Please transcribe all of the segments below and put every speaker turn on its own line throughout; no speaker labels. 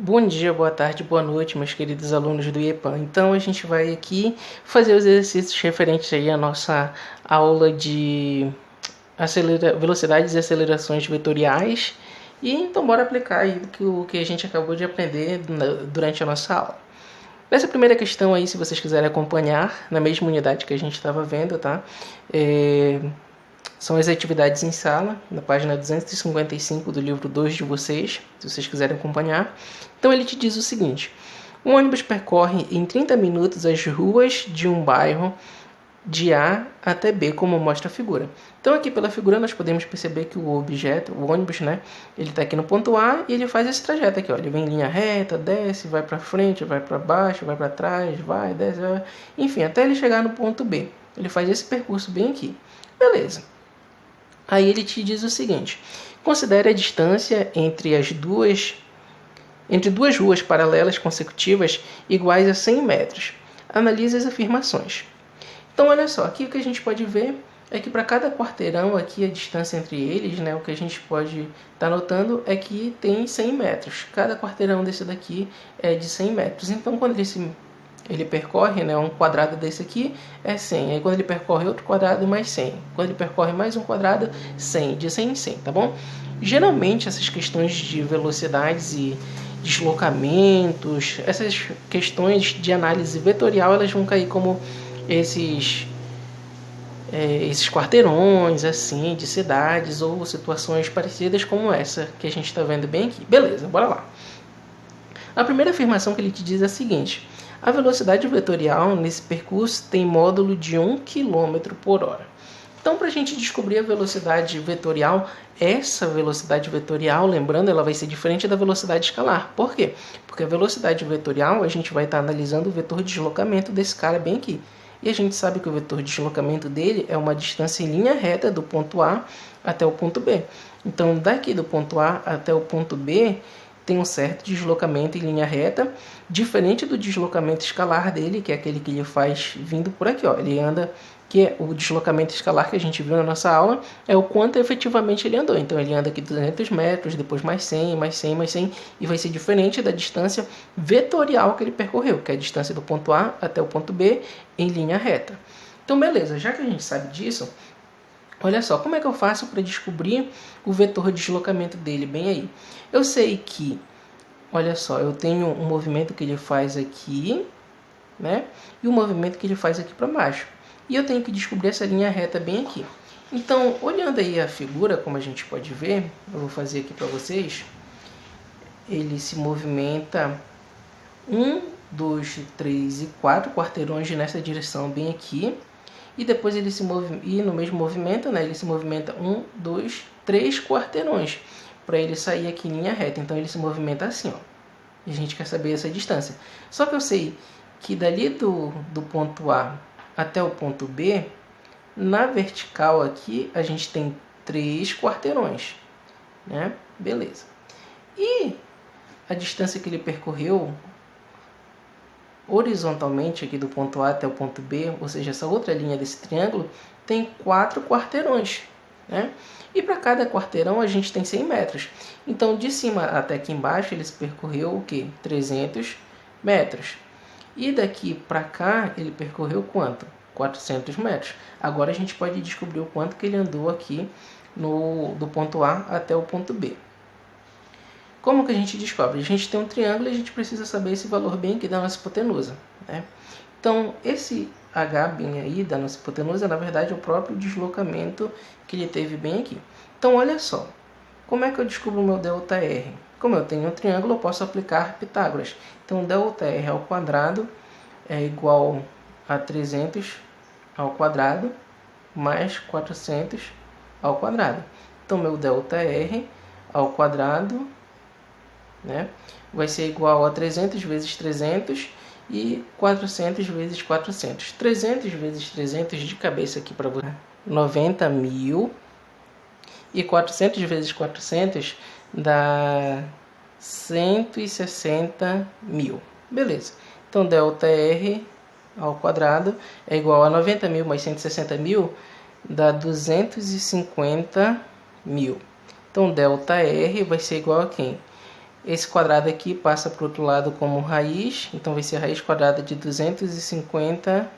Bom dia, boa tarde, boa noite, meus queridos alunos do IEPAM. Então, a gente vai aqui fazer os exercícios referentes aí à nossa aula de velocidades e acelerações vetoriais. E então, bora aplicar aí o que a gente acabou de aprender durante a nossa aula. Nessa primeira questão aí, se vocês quiserem acompanhar, na mesma unidade que a gente estava vendo, tá? São as atividades em sala, na página 255 do livro 2 de vocês, se vocês quiserem acompanhar. Então ele te diz o seguinte: um ônibus percorre em 30 minutos as ruas de um bairro de A até B, como mostra a figura. Então aqui pela figura nós podemos perceber que o objeto, o ônibus, né, ele está aqui no ponto A e ele faz esse trajeto aqui, ó. Ele vem em linha reta, desce, vai para frente, vai para baixo, vai para trás, vai, desce, vai, enfim, até ele chegar no ponto B. Ele faz esse percurso bem aqui. Beleza. Aí ele te diz o seguinte: considere a distância entre duas ruas paralelas consecutivas iguais a 100 metros. Analise as afirmações. Então, olha só, aqui o que a gente pode ver é que para cada quarteirão aqui, a distância entre eles, né, o que a gente pode estar notando é que tem 100 metros. Cada quarteirão desse daqui é de 100 metros. Então, quando ele percorre, né, um quadrado desse aqui é 100. Aí quando ele percorre outro quadrado, mais 100. Quando ele percorre mais um quadrado, 100. De 100 em 100, tá bom? Geralmente, essas questões de velocidades e deslocamentos, essas questões de análise vetorial, elas vão cair como esses quarteirões, assim, de cidades ou situações parecidas como essa que a gente está vendo bem aqui. Beleza, bora lá. A primeira afirmação que ele te diz é a seguinte: a velocidade vetorial nesse percurso tem módulo de 1 km por hora. Então, para a gente descobrir a velocidade vetorial, essa velocidade vetorial, lembrando, ela vai ser diferente da velocidade escalar. Por quê? Porque a velocidade vetorial, a gente vai estar analisando o vetor de deslocamento desse cara bem aqui. E a gente sabe que o vetor de deslocamento dele é uma distância em linha reta do ponto A até o ponto B. Então, daqui do ponto A até o ponto B, tem um certo deslocamento em linha reta, diferente do deslocamento escalar dele, que é aquele que ele faz vindo por aqui, ó. Ele anda, que é o deslocamento escalar que a gente viu na nossa aula, é o quanto efetivamente ele andou. Então ele anda aqui 200 metros, depois mais 100, mais 100, mais 100, e vai ser diferente da distância vetorial que ele percorreu, que é a distância do ponto A até o ponto B em linha reta. Então beleza, já que a gente sabe disso, olha só, como é que eu faço para descobrir o vetor de deslocamento dele bem aí? Eu sei que, olha só, eu tenho um movimento que ele faz aqui, né? E um movimento que ele faz aqui para baixo. E eu tenho que descobrir essa linha reta bem aqui. Então, olhando aí a figura, como a gente pode ver, eu vou fazer aqui para vocês. Ele se movimenta 1, 2, 3 e 4 quarteirões nessa direção bem aqui. E depois ele se move, e no mesmo movimento, né, ele se movimenta 1, 2, 3 quarteirões para ele sair aqui em linha reta. Então ele se movimenta assim, ó. E a gente quer saber essa distância. Só que eu sei que dali do ponto A até o ponto B, na vertical aqui, a gente tem 3 quarteirões, né? Beleza. E a distância que ele percorreu horizontalmente aqui do ponto A até o ponto B, ou seja, essa outra linha desse triângulo, tem 4 quarteirões, né? E para cada quarteirão a gente tem 100 metros. Então, de cima até aqui embaixo, ele percorreu o quê? 300 metros. E daqui para cá, ele percorreu quanto? 400 metros. Agora a gente pode descobrir o quanto que ele andou aqui do ponto A até o ponto B. Como que a gente descobre? A gente tem um triângulo e a gente precisa saber esse valor bem aqui da nossa hipotenusa, né? Então, esse H bem aí da nossa hipotenusa, na verdade, é o próprio deslocamento que ele teve bem aqui. Então, olha só. Como é que eu descubro o meu ΔR? Como eu tenho um triângulo, eu posso aplicar Pitágoras. Então, ΔR ao quadrado é igual a 300 ao quadrado mais 400 ao quadrado. Então, meu ΔR ao quadrado, né, vai ser igual a 300 vezes 300 e 400 vezes 400. 300 vezes 300 de cabeça aqui para você, 90.000. E 400 vezes 400 dá 160.000. Beleza. Então, ΔR ao quadrado é igual a 90.000 mais 160.000, dá 250.000. Então, ΔR vai ser igual a quem? Esse quadrado aqui passa para o outro lado como raiz, então vai ser a raiz quadrada de 250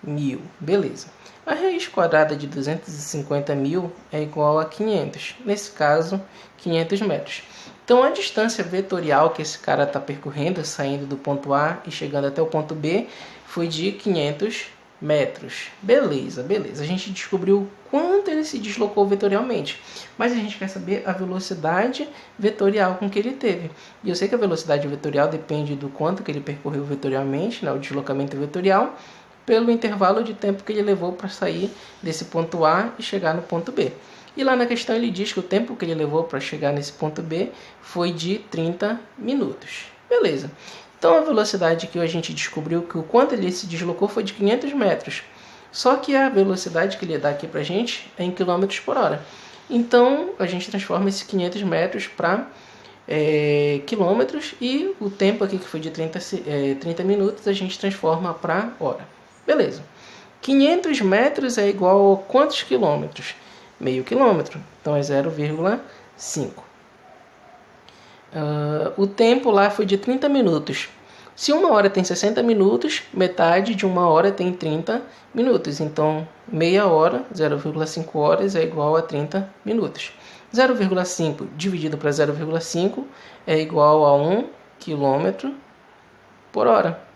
mil. Beleza. A raiz quadrada de 250 mil é igual a 500, nesse caso, 500 metros. Então, a distância vetorial que esse cara está percorrendo, saindo do ponto A e chegando até o ponto B, foi de 500 metros. Beleza, beleza. A gente descobriu quanto ele se deslocou vetorialmente, mas a gente quer saber a velocidade vetorial com que ele teve. E eu sei que a velocidade vetorial depende do quanto que ele percorreu vetorialmente, né, o deslocamento vetorial, pelo intervalo de tempo que ele levou para sair desse ponto A e chegar no ponto B. E lá na questão ele diz que o tempo que ele levou para chegar nesse ponto B foi de 30 minutos. Beleza. Então a velocidade que a gente descobriu que o quanto ele se deslocou foi de 500 metros. Só que a velocidade que ele dá aqui para a gente é em km por hora. Então a gente transforma esses 500 metros para quilômetros e o tempo aqui que foi de 30 minutos a gente transforma para hora. Beleza. 500 metros é igual a quantos quilômetros? Meio quilômetro. Então é 0,5. O tempo lá foi de 30 minutos. Se uma hora tem 60 minutos, metade de uma hora tem 30 minutos. Então, meia hora, 0,5 horas, é igual a 30 minutos. 0,5 dividido para 0,5 é igual a 1 km por hora.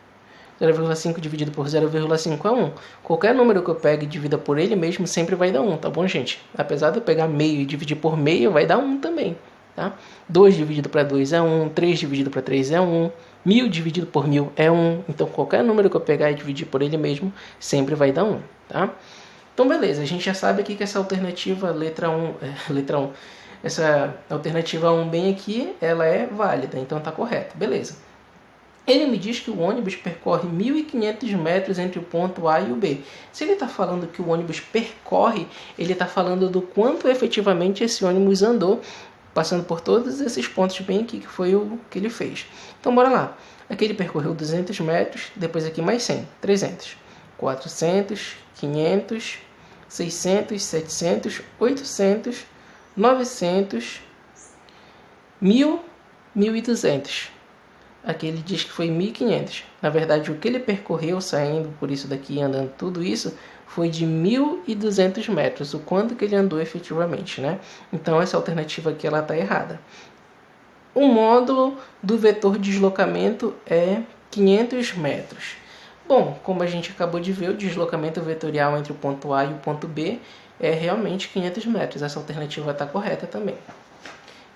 0,5 dividido por 0,5 é 1. Qualquer número que eu pegue e divida por ele mesmo sempre vai dar 1, tá bom, gente? Apesar de eu pegar meio e dividir por meio, vai dar 1 também, tá? 2 dividido para 2 é 1, 3 dividido para 3 é 1, 1000 dividido por 1000 é 1. Então, qualquer número que eu pegar e dividir por ele mesmo sempre vai dar 1, tá? Então, beleza. A gente já sabe aqui que essa alternativa, letra 1, essa alternativa 1 bem aqui, ela é válida, então tá correto, beleza. Ele me diz que o ônibus percorre 1.500 metros entre o ponto A e o B. Se ele está falando que o ônibus percorre, ele está falando do quanto efetivamente esse ônibus andou, passando por todos esses pontos bem aqui, que foi o que ele fez. Então, bora lá. Aqui ele percorreu 200 metros, depois aqui mais 100, 300, 400, 500, 600, 700, 800, 900, 1.000, 1.200. Aqui ele diz que foi 1.500. Na verdade, o que ele percorreu saindo por isso daqui, andando tudo isso, foi de 1.200 metros. O quanto que ele andou efetivamente, né? Então, essa alternativa aqui ela está errada. O módulo do vetor de deslocamento é 500 metros. Bom, como a gente acabou de ver, o deslocamento vetorial entre o ponto A e o ponto B é realmente 500 metros. Essa alternativa está correta também.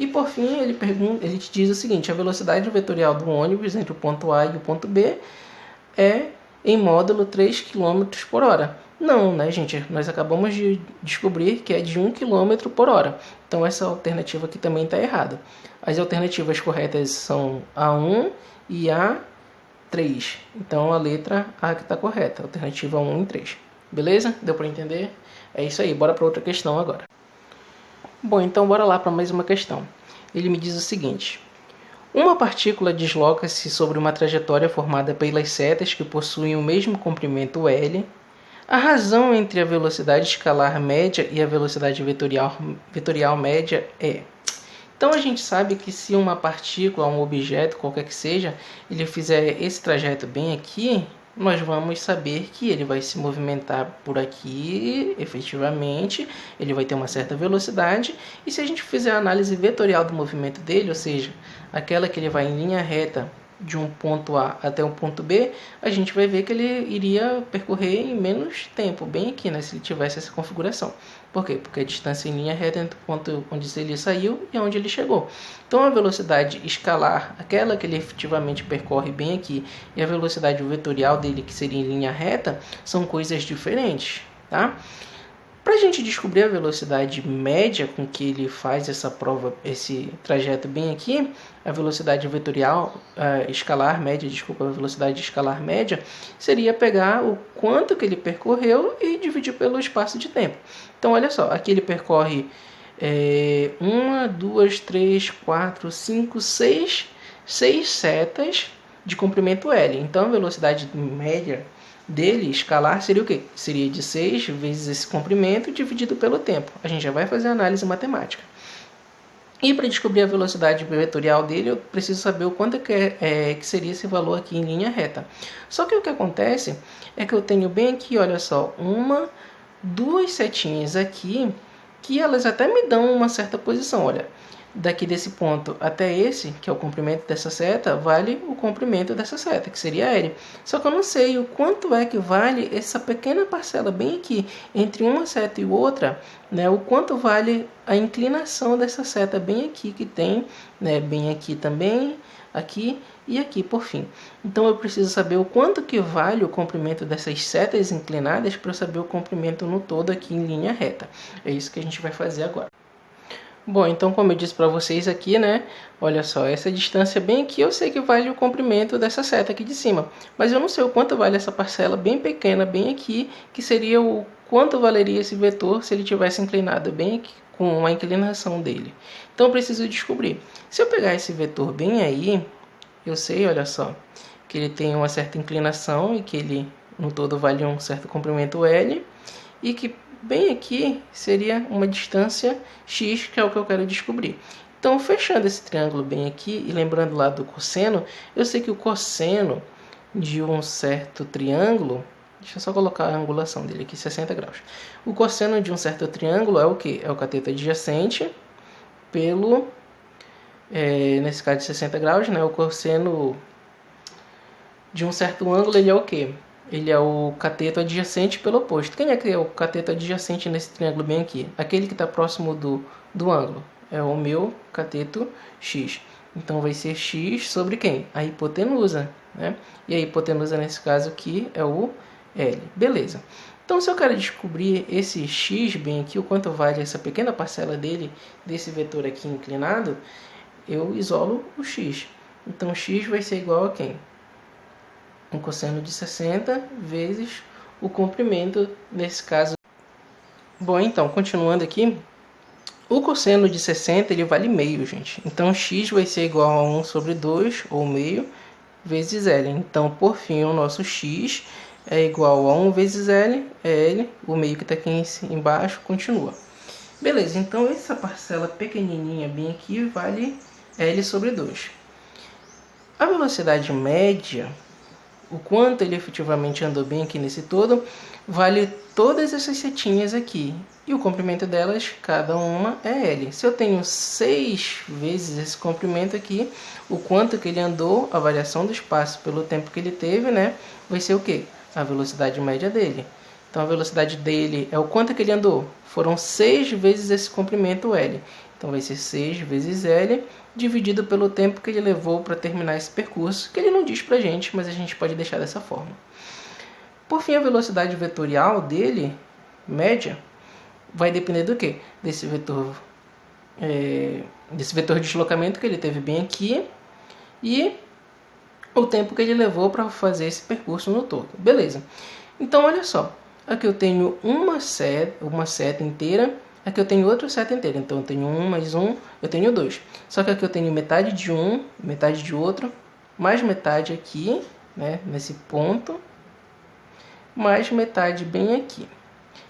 E por fim, ele te diz o seguinte: a velocidade vetorial do ônibus entre o ponto A e o ponto B é em módulo 3 km por hora. Não, né, gente? Nós acabamos de descobrir que é de 1 km por hora. Então essa alternativa aqui também está errada. As alternativas corretas são A1 e A3. Então a letra A que está correta, alternativa 1 e 3. Beleza? Deu para entender? É isso aí, bora para outra questão agora. Bom, então bora lá para mais uma questão. Ele me diz o seguinte: uma partícula desloca-se sobre uma trajetória formada pelas setas que possuem o mesmo comprimento L. A razão entre a velocidade escalar média e a velocidade vetorial média é... Então a gente sabe que se uma partícula, um objeto, qualquer que seja, ele fizer esse trajeto bem aqui, nós vamos saber que ele vai se movimentar por aqui, efetivamente, ele vai ter uma certa velocidade, e se a gente fizer a análise vetorial do movimento dele, ou seja, aquela que ele vai em linha reta de um ponto A até um ponto B, a gente vai ver que ele iria percorrer em menos tempo, bem aqui, né, se ele tivesse essa configuração. Por quê? Porque a distância em linha reta entre o ponto onde ele saiu e onde ele chegou. Então a velocidade escalar, aquela que ele efetivamente percorre bem aqui, e a velocidade vetorial dele, que seria em linha reta, são coisas diferentes, tá? Para a gente descobrir a velocidade média com que ele faz essa prova, esse trajeto bem aqui, a velocidade vetorial escalar média, a velocidade escalar média, seria pegar o quanto que ele percorreu e dividir pelo espaço de tempo. Então, olha só, aqui ele percorre 1, 2, 3, 4, 5, 6 setas de comprimento L. Então, a velocidade média dele, escalar, seria o quê? Seria de 6 vezes esse comprimento dividido pelo tempo. A gente já vai fazer a análise matemática. E para descobrir a velocidade vetorial dele, eu preciso saber o quanto que seria esse valor aqui em linha reta. Só que o que acontece é que eu tenho bem aqui, olha só, duas setinhas aqui, que elas até me dão uma certa posição. Olha, daqui desse ponto até esse, que é o comprimento dessa seta, vale o comprimento dessa seta, que seria L. Só que eu não sei o quanto é que vale essa pequena parcela bem aqui, entre uma seta e outra, né? O quanto vale a inclinação dessa seta bem aqui que tem, né? Bem aqui também, aqui e aqui por fim. Então eu preciso saber o quanto que vale o comprimento dessas setas inclinadas para eu saber o comprimento no todo aqui em linha reta. É isso que a gente vai fazer agora. Bom, então como eu disse para vocês aqui, né? Olha só, essa distância bem aqui eu sei que vale o comprimento dessa seta aqui de cima. Mas eu não sei o quanto vale essa parcela bem pequena, bem aqui, que seria o quanto valeria esse vetor se ele tivesse inclinado bem aqui, com a inclinação dele. Então eu preciso descobrir. Se eu pegar esse vetor bem aí, eu sei, olha só, que ele tem uma certa inclinação e que ele no todo vale um certo comprimento L. E que bem aqui seria uma distância x, que é o que eu quero descobrir. Então, fechando esse triângulo bem aqui e lembrando lá do cosseno, eu sei que o cosseno de um certo triângulo, deixa eu só colocar a angulação dele aqui, 60 graus. O cosseno de um certo triângulo é o que? É o cateto adjacente pelo, nesse caso de 60 graus, né? O cosseno de um certo ângulo, ele é o que? Ele é o cateto adjacente pelo oposto. Quem é que é o cateto adjacente nesse triângulo bem aqui? Aquele que está próximo do ângulo. É o meu cateto x. Então vai ser x sobre quem? A hipotenusa, né? E a hipotenusa nesse caso aqui é o L. Beleza. Então se eu quero descobrir esse x bem aqui, o quanto vale essa pequena parcela dele, desse vetor aqui inclinado, eu isolo o x. Então x vai ser igual a quem? Um cosseno de 60 vezes o comprimento, nesse caso. Bom, então, continuando aqui, o cosseno de 60 ele vale meio, gente. Então, x vai ser igual a 1 sobre 2, ou meio, vezes L. Então, por fim, o nosso x é igual a 1 vezes L, é L, o meio que está aqui embaixo, continua. Beleza, então essa parcela pequenininha bem aqui vale L sobre 2. A velocidade média, o quanto ele efetivamente andou bem aqui nesse todo, vale todas essas setinhas aqui. E o comprimento delas, cada uma é L. Se eu tenho 6 vezes esse comprimento aqui, o quanto que ele andou, a variação do espaço pelo tempo que ele teve, né, vai ser o quê? A velocidade média dele. Então a velocidade dele é o quanto que ele andou. Foram 6 vezes esse comprimento L. Então vai ser 6 vezes L dividido pelo tempo que ele levou para terminar esse percurso, que ele não diz para a gente, mas a gente pode deixar dessa forma. Por fim, a velocidade vetorial dele, média, vai depender do quê? Desse vetor de deslocamento que ele teve bem aqui e o tempo que ele levou para fazer esse percurso no todo. Beleza. Então, olha só. Aqui eu tenho uma seta inteira. Aqui eu tenho outra seta inteira. Então, eu tenho 1 mais 1, eu tenho 2. Só que aqui eu tenho metade de um, metade de outro, mais metade aqui, né, nesse ponto, mais metade bem aqui.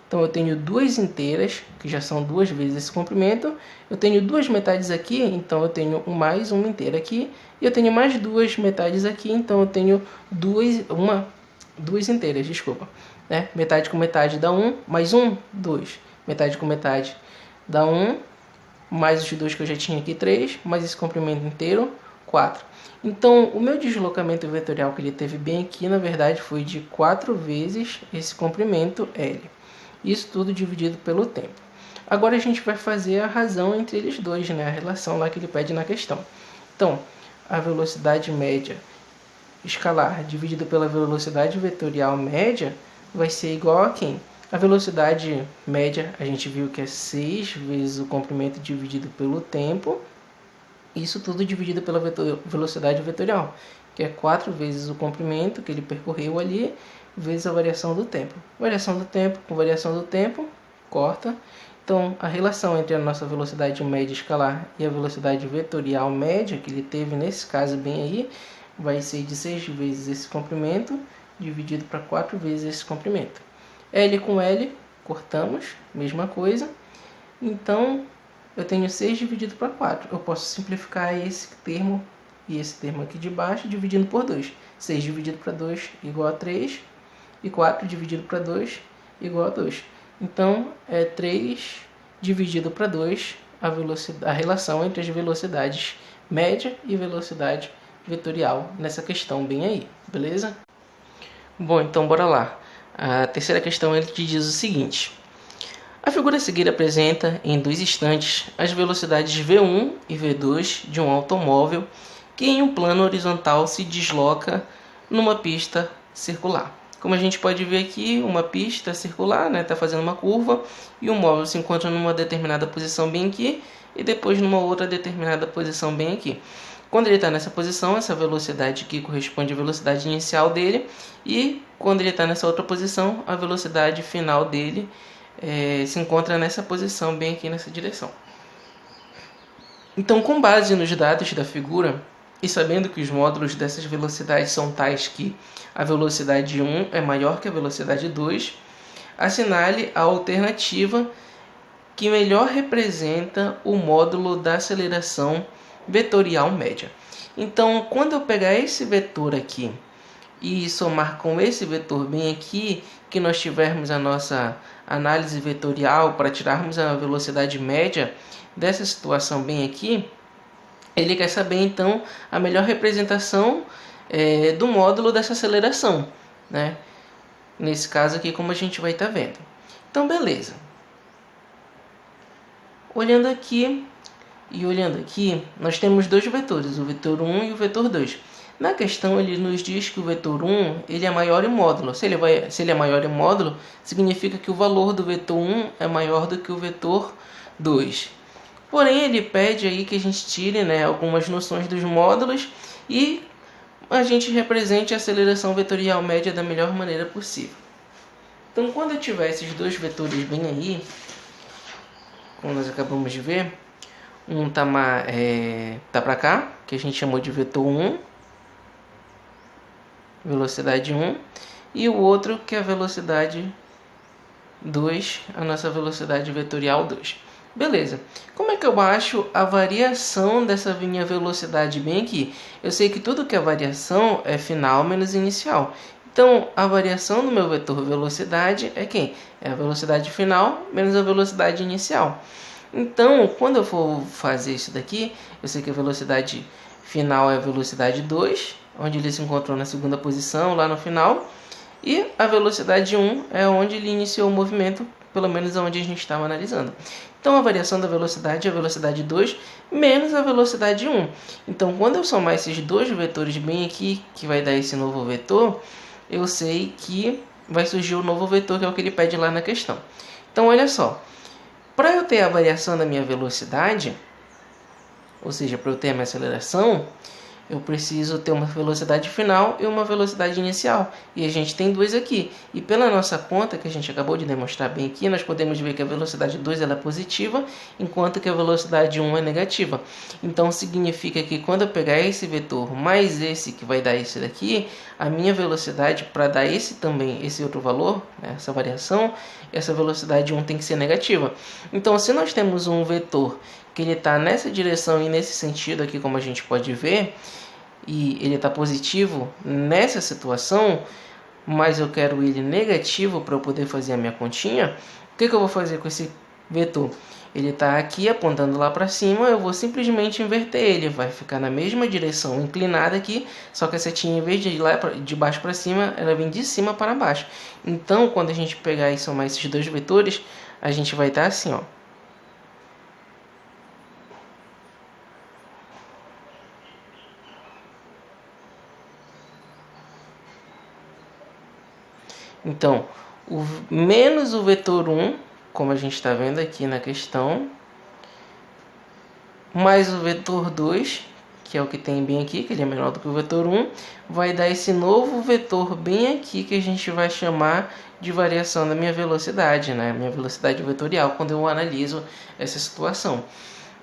Então, eu tenho duas inteiras, que já são 2 vezes esse comprimento. Eu tenho duas metades aqui, então eu tenho mais uma inteira aqui. E eu tenho mais duas metades aqui, então eu tenho duas inteiras, desculpa. Né? Metade com metade dá 1, mais 1, 2. Metade com metade dá 1, mais os 2 que eu já tinha aqui, 3, mais esse comprimento inteiro, 4. Então, o meu deslocamento vetorial que ele teve bem aqui, na verdade, foi de 4 vezes esse comprimento L. Isso tudo dividido pelo tempo. Agora a gente vai fazer a razão entre eles dois, né? A relação lá que ele pede na questão. Então, a velocidade média escalar dividido pela velocidade vetorial média vai ser igual a quem? A velocidade média, a gente viu que é 6 vezes o comprimento dividido pelo tempo. Isso tudo dividido pela velocidade vetorial, que é 4 vezes o comprimento que ele percorreu ali, vezes a variação do tempo. Variação do tempo com variação do tempo, corta. Então, a relação entre a nossa velocidade média escalar e a velocidade vetorial média, que ele teve nesse caso bem aí, vai ser de 6 vezes esse comprimento, dividido para 4 vezes esse comprimento. L com L, cortamos, mesma coisa. Então, eu tenho 6 dividido para 4. Eu posso simplificar esse termo e esse termo aqui de baixo dividindo por 2. 6 dividido para 2 igual a 3. E 4 dividido para 2 igual a 2. Então, é 3 dividido para 2 a relação entre as velocidades média e velocidade vetorial nessa questão bem aí, beleza? Bom, então bora lá. A terceira questão ele te diz o seguinte. A figura a seguir apresenta, em 2 instantes, as velocidades v1 e v2 de um automóvel que em um plano horizontal se desloca numa pista circular. Como a gente pode ver aqui, uma pista circular, está fazendo uma curva e o móvel se encontra numa determinada posição bem aqui e depois numa outra determinada posição bem aqui. Quando ele está nessa posição, essa velocidade aqui corresponde à velocidade inicial dele e quando ele está nessa outra posição, a velocidade final dele se encontra nessa posição bem aqui nessa direção. Então, com base nos dados da figura, e sabendo que os módulos dessas velocidades são tais que a velocidade 1 é maior que a velocidade 2, assinale a alternativa que melhor representa o módulo da aceleração vetorial média. Então, quando eu pegar esse vetor aqui e somar com esse vetor bem aqui, que nós tivermos a nossa análise vetorial para tirarmos a velocidade média dessa situação bem aqui, ele quer saber então a melhor representação do módulo dessa aceleração, né? Nesse caso aqui, como a gente vai estar vendo. Então, beleza. Olhando aqui e olhando aqui, nós temos 2 vetores, o vetor 1 e o vetor 2. Na questão, ele nos diz que o vetor 1 ele é maior em módulo. Se ele é maior em módulo, significa que o valor do vetor 1 é maior do que o vetor 2. Porém, ele pede aí que a gente tire algumas noções dos módulos e a gente represente a aceleração vetorial média da melhor maneira possível. Então, quando eu tiver esses 2 vetores bem aí, como nós acabamos de ver, um tá para cá, que a gente chamou de vetor 1, velocidade 1, e o outro que é a velocidade 2, a nossa velocidade vetorial 2. Beleza, como é que eu acho a variação dessa minha velocidade bem aqui? Eu sei que tudo que é variação é final menos inicial. Então, a variação do meu vetor velocidade é quem? É a velocidade final menos a velocidade inicial. Então, quando eu for fazer isso daqui, eu sei que a velocidade final é a velocidade 2, onde ele se encontrou na segunda posição, lá no final. E a velocidade 1 é onde ele iniciou o movimento, pelo menos onde a gente estava analisando. Então, a variação da velocidade é a velocidade 2 menos a velocidade 1. Então, quando eu somar esses 2 vetores bem aqui, que vai dar esse novo vetor, eu sei que vai surgir o novo vetor, que é o que ele pede lá na questão. Então, olha só. Para eu ter a variação da minha velocidade, ou seja, para eu ter a minha aceleração, eu preciso ter uma velocidade final e uma velocidade inicial. E a gente tem 2 aqui. E pela nossa conta, que a gente acabou de demonstrar bem aqui, nós podemos ver que a velocidade 2 ela é positiva, enquanto que a velocidade 1 é negativa. Então, significa que quando eu pegar esse vetor mais esse que vai dar esse daqui, a minha velocidade para dar esse também, esse outro valor, essa variação, essa velocidade 1 tem que ser negativa. Então, se nós temos um vetor que ele está nessa direção e nesse sentido aqui, como a gente pode ver, e ele está positivo nessa situação, mas eu quero ele negativo para eu poder fazer a minha continha, o que eu vou fazer com esse vetor? Ele está aqui apontando lá para cima, eu vou simplesmente inverter ele, vai ficar na mesma direção inclinada aqui, só que a setinha, em vez de ir lá de baixo para cima, ela vem de cima para baixo. Então, quando a gente pegar e somar esses 2 vetores, a gente vai estar assim, ó. Então, menos o vetor 1, como a gente está vendo aqui na questão, mais o vetor 2, que é o que tem bem aqui, que ele é menor do que o vetor 1, vai dar esse novo vetor bem aqui, que a gente vai chamar de variação da minha velocidade, minha velocidade vetorial, quando eu analiso essa situação.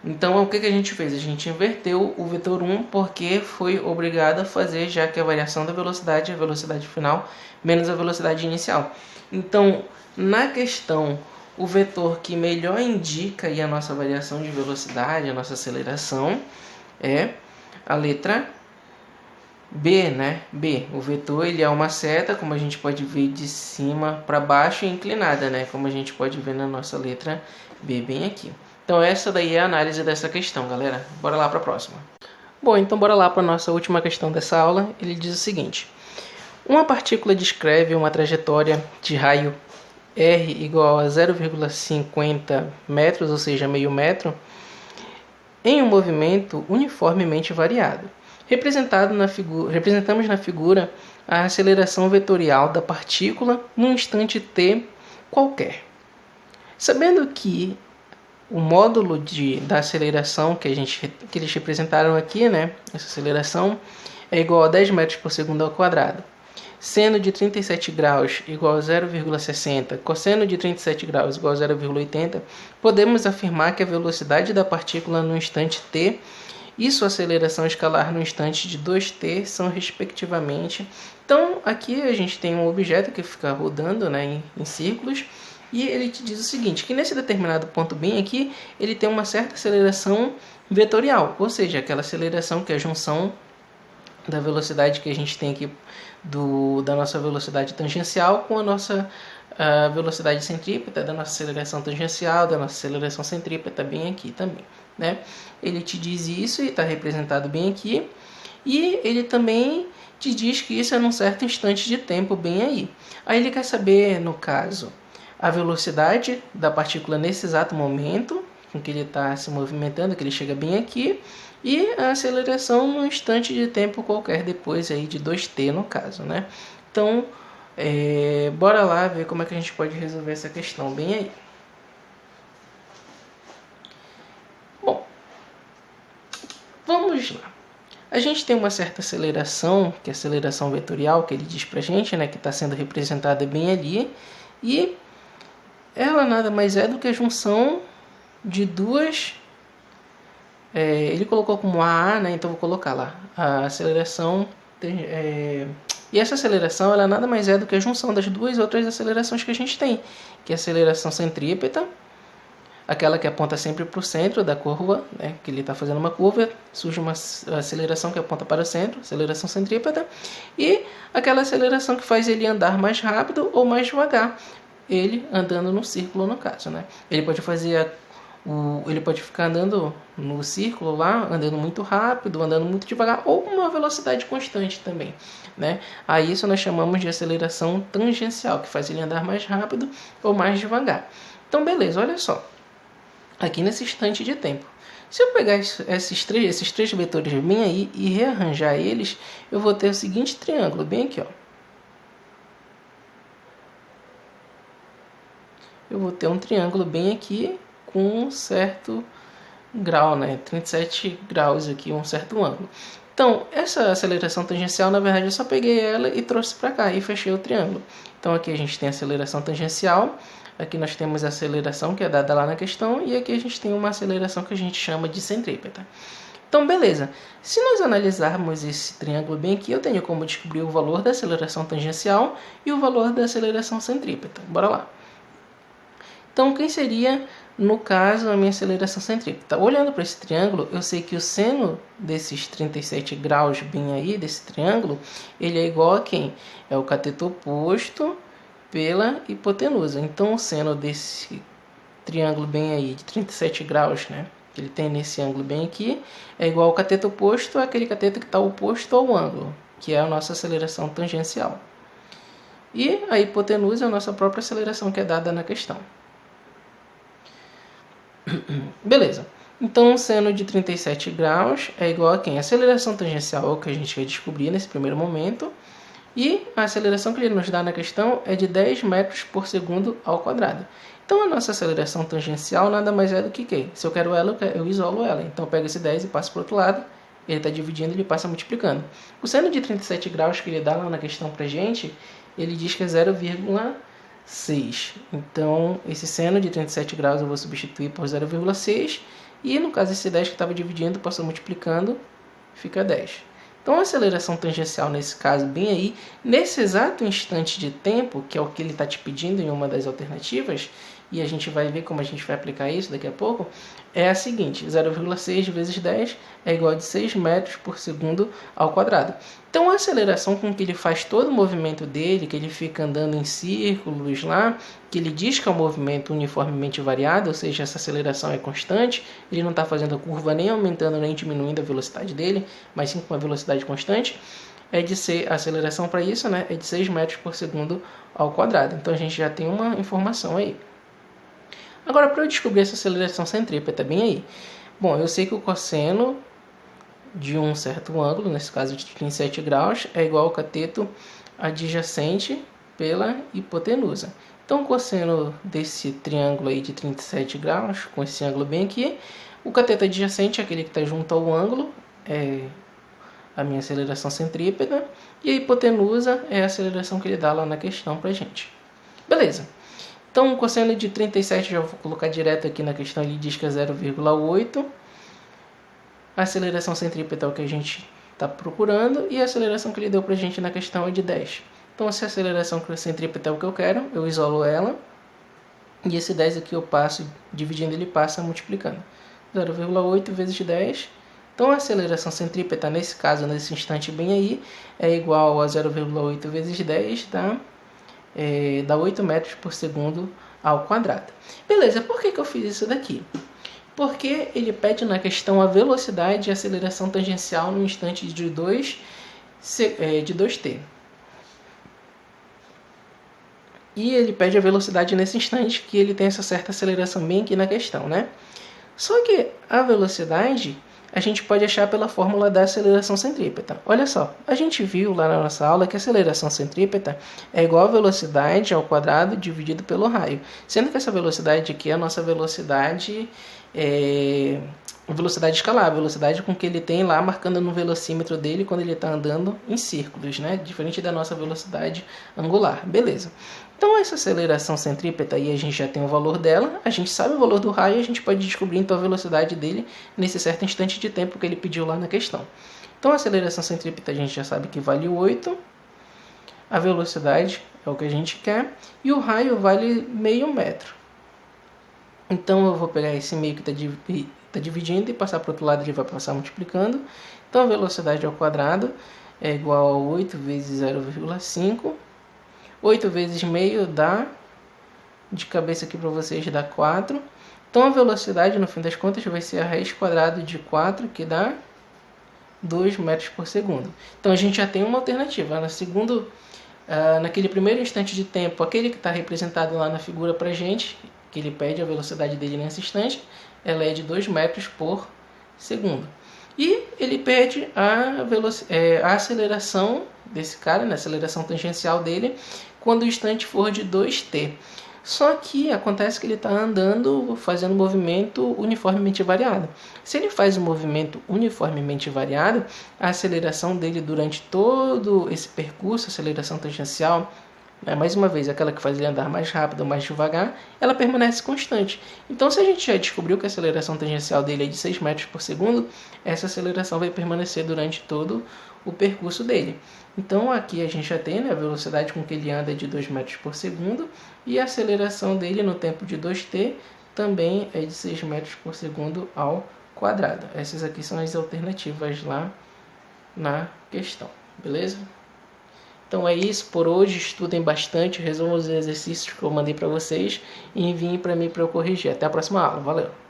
Então, o que a gente fez? A gente inverteu o vetor 1 porque foi obrigado a fazer, já que a variação da velocidade é a velocidade final menos a velocidade inicial. Então, na questão, o vetor que melhor indica aí a nossa variação de velocidade, a nossa aceleração, é a letra B, né? B. O vetor ele é uma seta, como a gente pode ver, de cima para baixo e inclinada, né? Como a gente pode ver na nossa letra B, bem aqui. Então essa daí é a análise dessa questão, galera. Bora lá para a próxima. Bom, então bora lá para a nossa última questão dessa aula. Ele diz o seguinte: uma partícula descreve uma trajetória de raio r igual a 0,50 metros, ou seja, meio metro, em um movimento uniformemente variado. Representamos na figura a aceleração vetorial da partícula num instante t qualquer. Sabendo que o módulo da aceleração que eles representaram aqui, né, essa aceleração, é igual a 10 metros por segundo ao quadrado. Seno de 37 graus igual a 0,60, cosseno de 37 graus igual a 0,80, podemos afirmar que a velocidade da partícula no instante t e sua aceleração escalar no instante de 2t são respectivamente. Então aqui a gente tem um objeto que fica rodando, né, em círculos, e ele te diz o seguinte, que nesse determinado ponto bem aqui, ele tem uma certa aceleração vetorial, ou seja, aquela aceleração que é a junção da velocidade que a gente tem aqui da nossa velocidade tangencial com a nossa velocidade centrípeta, da nossa aceleração tangencial, da nossa aceleração centrípeta bem aqui também, né? Ele te diz isso e está representado bem aqui, e ele também te diz que isso é num certo instante de tempo bem aí. Aí ele quer saber, no caso, a velocidade da partícula nesse exato momento com que ele está se movimentando, que ele chega bem aqui, e a aceleração num instante de tempo qualquer depois aí de 2t no caso, né? Então, bora lá ver como é que a gente pode resolver essa questão bem aí. Bom, vamos lá. A gente tem uma certa aceleração, que é a aceleração vetorial, que ele diz pra gente, né, que está sendo representada bem ali, e ela nada mais é do que a junção de duas... ele colocou como AA, né? Então vou colocar lá a aceleração. E essa aceleração ela nada mais é do que a junção das duas outras acelerações que a gente tem, que é a aceleração centrípeta, aquela que aponta sempre para o centro da curva, né? Que ele está fazendo uma curva, surge uma aceleração que aponta para o centro, aceleração centrípeta, e aquela aceleração que faz ele andar mais rápido ou mais devagar, ele andando no círculo no caso, né? Ele pode fazer ele pode ficar andando no círculo lá, andando muito rápido, andando muito devagar, ou com uma velocidade constante também, né? Aí isso nós chamamos de aceleração tangencial, que faz ele andar mais rápido ou mais devagar. Então beleza, olha só, aqui nesse instante de tempo, se eu pegar esses três vetores bem aí e rearranjar eles, eu vou ter o seguinte triângulo bem aqui, ó. Eu vou ter um triângulo bem aqui com um certo grau, né? 37 graus aqui, um certo ângulo. Então, essa aceleração tangencial, na verdade, eu só peguei ela e trouxe para cá e fechei o triângulo. Então, aqui a gente tem a aceleração tangencial, aqui nós temos a aceleração que é dada lá na questão, e aqui a gente tem uma aceleração que a gente chama de centrípeta. Então, beleza. Se nós analisarmos esse triângulo bem aqui, eu tenho como descobrir o valor da aceleração tangencial e o valor da aceleração centrípeta. Bora lá. Então, quem seria, no caso, a minha aceleração centrípeta? Olhando para esse triângulo, eu sei que o seno desses 37 graus bem aí, desse triângulo, ele é igual a quem? É o cateto oposto pela hipotenusa. Então, o seno desse triângulo bem aí, de 37 graus, né, que ele tem nesse ângulo bem aqui, é igual ao cateto oposto àquele cateto que está oposto ao ângulo, que é a nossa aceleração tangencial. E a hipotenusa é a nossa própria aceleração que é dada na questão. Beleza, então o seno de 37 graus é igual a quem? A aceleração tangencial é o que a gente vai descobrir nesse primeiro momento, e a aceleração que ele nos dá na questão é de 10 metros por segundo ao quadrado. Então a nossa aceleração tangencial nada mais é do que quê? Se eu quero ela, eu isolo ela. Então eu pego esse 10 e passo para o outro lado, ele está dividindo, ele passa multiplicando. O seno de 37 graus que ele dá lá na questão para a gente, ele diz que é 0,6. Então, esse seno de 37 graus eu vou substituir por 0,6. E, no caso, esse 10 que estava dividindo, passou multiplicando, fica 10. Então, a aceleração tangencial, nesse caso, bem aí, nesse exato instante de tempo, que é o que ele está te pedindo em uma das alternativas, e a gente vai ver como a gente vai aplicar isso daqui a pouco, é a seguinte: 0,6 vezes 10 é igual a 6 metros por segundo ao quadrado. Então a aceleração com que ele faz todo o movimento dele, que ele fica andando em círculos lá, que ele diz que é um movimento uniformemente variado, ou seja, essa aceleração é constante, ele não está fazendo a curva nem aumentando nem diminuindo a velocidade dele, mas sim com uma velocidade constante, é de ser a aceleração para isso, né, é de 6 metros por segundo ao quadrado. Então a gente já tem uma informação aí. Agora, para eu descobrir essa aceleração centrípeta, bem aí. Bom, eu sei que o cosseno de um certo ângulo, nesse caso de 37 graus, é igual ao cateto adjacente pela hipotenusa. Então, o cosseno desse triângulo aí de 37 graus, com esse ângulo bem aqui, o cateto adjacente é aquele que está junto ao ângulo, é a minha aceleração centrípeta, e a hipotenusa é a aceleração que ele dá lá na questão para a gente. Beleza. Então, o cosseno de 37, já vou colocar direto aqui na questão, ele diz que é 0,8. A aceleração centrípeta é o que a gente está procurando, e a aceleração que ele deu para a gente na questão é de 10. Então, se a aceleração centrípeta é o que eu quero, eu isolo ela, e esse 10 aqui eu passo, dividindo ele passa multiplicando. 0,8 vezes 10. Então, a aceleração centrípeta, nesse caso, nesse instante bem aí, é igual a 0,8 vezes 10, dá 8 metros por segundo ao quadrado. Beleza, por que eu fiz isso daqui? Porque ele pede na questão a velocidade e aceleração tangencial no instante de 2t. E ele pede a velocidade nesse instante, que ele tem essa certa aceleração bem aqui na questão, né? Só que a velocidade a gente pode achar pela fórmula da aceleração centrípeta. Olha só, a gente viu lá na nossa aula que a aceleração centrípeta é igual a velocidade ao quadrado dividido pelo raio. Sendo que essa velocidade aqui é a nossa velocidade escalar, a velocidade com que ele tem lá marcando no velocímetro dele quando ele está andando em círculos, né? Diferente da nossa velocidade angular. Beleza. Então essa aceleração centrípeta aí a gente já tem o valor dela, a gente sabe o valor do raio e a gente pode descobrir então a velocidade dele nesse certo instante de tempo que ele pediu lá na questão. Então a aceleração centrípeta a gente já sabe que vale 8, a velocidade é o que a gente quer e o raio vale meio metro. Então eu vou pegar esse meio que está dividindo e passar para o outro lado, ele vai passar multiplicando. Então a velocidade ao quadrado é igual a 8 vezes 0,5. 8 vezes meio dá, de cabeça aqui para vocês, dá 4. Então a velocidade, no fim das contas, vai ser a raiz quadrada de 4, que dá 2 metros por segundo. Então a gente já tem uma alternativa. Naquele primeiro instante de tempo, aquele que está representado lá na figura para a gente, que ele pede a velocidade dele nesse instante, ela é de 2 metros por segundo. E ele pede a aceleração desse cara, né, a aceleração tangencial dele, quando o instante for de 2t. Só que acontece que ele está andando, fazendo um movimento uniformemente variado. Se ele faz um movimento uniformemente variado, a aceleração dele durante todo esse percurso, a aceleração tangencial, mais uma vez, aquela que faz ele andar mais rápido ou mais devagar, ela permanece constante. Então, se a gente já descobriu que a aceleração tangencial dele é de 6 metros por segundo, essa aceleração vai permanecer durante todo o percurso dele. Então, aqui a gente já tem, né, a velocidade com que ele anda é de 2 metros por segundo e a aceleração dele no tempo de 2t também é de 6 metros por segundo ao quadrado. Essas aqui são as alternativas lá na questão, beleza? Então é isso por hoje, estudem bastante, resolvam os exercícios que eu mandei para vocês e enviem para mim para eu corrigir. Até a próxima aula, valeu!